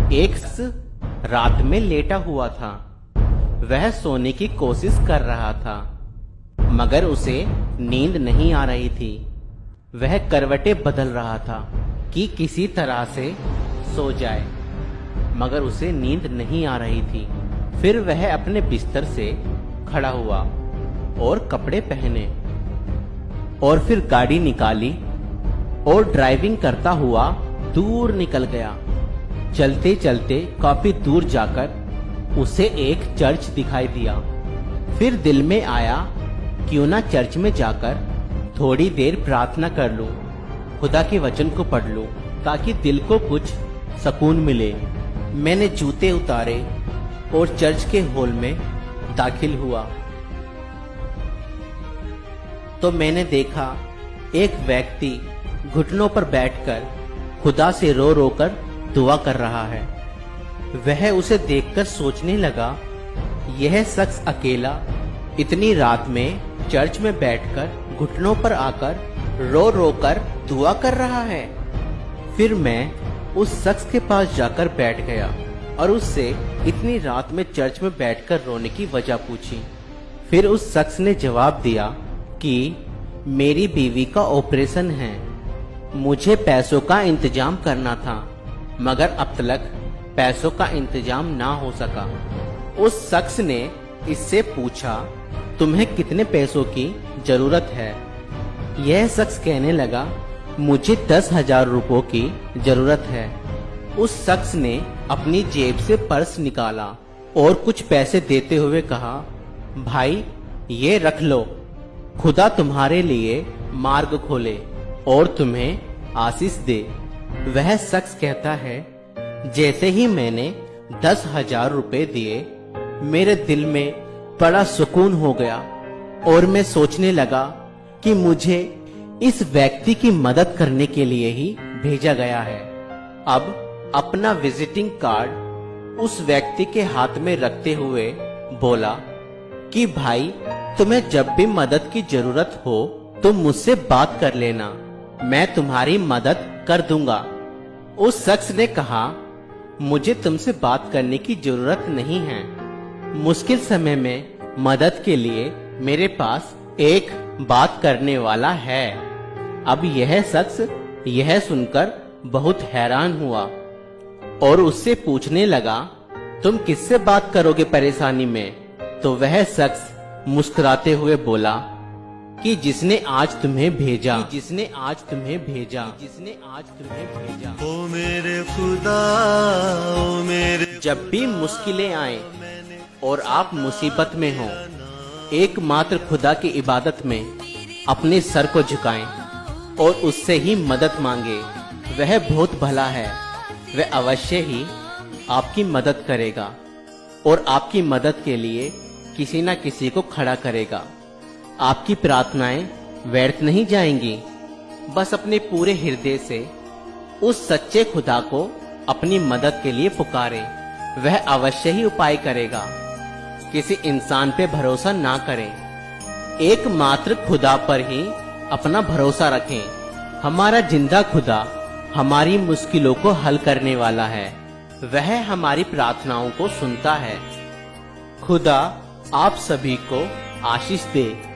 एक रात में लेटा हुआ था। वह सोने की कोशिश कर रहा था, मगर उसे नींद नहीं आ रही थी। वह करवटें बदल रहा था कि किसी तरह से सो जाए, मगर उसे नींद नहीं आ रही थी। फिर वह अपने बिस्तर से खड़ा हुआ और कपड़े पहने और फिर गाड़ी निकाली और ड्राइविंग करता हुआ दूर निकल गया। चलते चलते काफी दूर जाकर उसे एक चर्च दिखाई दिया। फिर दिल में आया, क्यों ना चर्च में जाकर थोड़ी देर प्रार्थना कर लूं, खुदा के वचन को पढ़ लूं, ताकि दिल को कुछ सुकून मिले। मैंने जूते उतारे और चर्च के हॉल में दाखिल हुआ तो मैंने देखा एक व्यक्ति घुटनों पर बैठकर खुदा से रो रो कर दुआ कर रहा है। वह उसे देखकर सोचने लगा, यह शख्स अकेला इतनी रात में चर्च में बैठकर घुटनों पर आकर रो रो कर दुआ कर रहा है। फिर मैं उस शख्स के पास जाकर बैठ गया और उससे इतनी रात में चर्च में बैठकर रोने की वजह पूछी। फिर उस शख्स ने जवाब दिया कि मेरी बीवी का ऑपरेशन है, मुझे पैसों का इंतजाम करना था, मगर अब तक पैसों का इंतजाम ना हो सका। उस शख्स ने इससे पूछा, तुम्हें कितने पैसों की जरूरत है? यह शख्स कहने लगा, मुझे 10,000 रुपयों की जरूरत है। उस शख्स ने अपनी जेब से पर्स निकाला और कुछ पैसे देते हुए कहा, भाई ये रख लो, खुदा तुम्हारे लिए मार्ग खोले और तुम्हें आशीष दे। वह शख्स कहता है, जैसे ही मैंने 10,000 रुपए दिए, मेरे दिल में बड़ा सुकून हो गया और मैं सोचने लगा कि मुझे इस व्यक्ति की मदद करने के लिए ही भेजा गया है। अब अपना विजिटिंग कार्ड उस व्यक्ति के हाथ में रखते हुए बोला कि भाई तुम्हें जब भी मदद की जरूरत हो तो मुझसे बात कर लेना, मैं तुम्हारी मदद कर दूंगा। उस शख्स ने कहा, मुझे तुमसे बात करने की जरूरत नहीं है, मुश्किल समय में मदद के लिए मेरे पास एक बात करने वाला है। अब यह शख्स यह सुनकर बहुत हैरान हुआ और उससे पूछने लगा, तुम किससे बात करोगे परेशानी में? तो वह शख्स मुस्कुराते हुए बोला कि जिसने आज तुम्हें भेजा, जिसने आज तुम्हें भेजा, जिसने आज तुम्हें भेजा। ओ मेरे खुदा, ओ मेरे जब भी मुश्किलें आए और आप मुसीबत में हो, एकमात्र खुदा की इबादत में अपने सर को झुकाएं और उससे ही मदद मांगे। वह बहुत भला है, वह अवश्य ही आपकी मदद करेगा और आपकी मदद के लिए किसी न किसी को खड़ा करेगा। आपकी प्रार्थनाएं व्यर्थ नहीं जाएंगी। बस अपने पूरे हृदय से उस सच्चे खुदा को अपनी मदद के लिए पुकारें, वह अवश्य ही उपाय करेगा। किसी इंसान पे भरोसा ना करें, एकमात्र खुदा पर ही अपना भरोसा रखें। हमारा जिंदा खुदा हमारी मुश्किलों को हल करने वाला है, वह हमारी प्रार्थनाओं को सुनता है। खुदा आप सभी को आशीष दे।